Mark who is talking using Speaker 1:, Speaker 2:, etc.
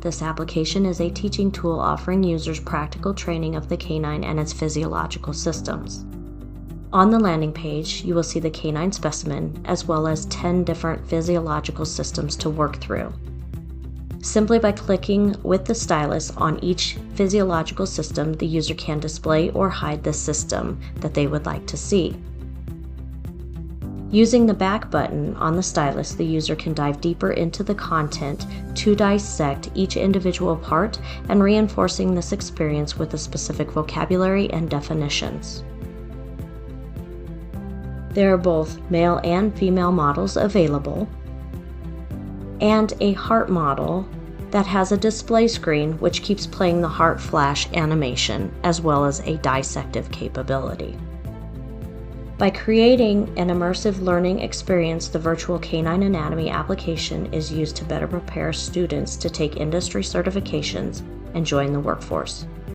Speaker 1: This application is a teaching tool offering users practical training of the canine and its physiological systems. On the landing page, you will see the canine specimen as well as 10 different physiological systems to work through. Simply by clicking with the stylus on each physiological system, the user can display or hide the system that they would like to see. Using the back button on the stylus, the user can dive deeper into the content to dissect each individual part and reinforcing this experience with a specific vocabulary and definitions. There are both male and female models available, and a heart model that has a display screen which keeps playing the heart flash animation as well as a dissective capability. By creating an immersive learning experience, the virtual canine anatomy application is used to better prepare students to take industry certifications and join the workforce.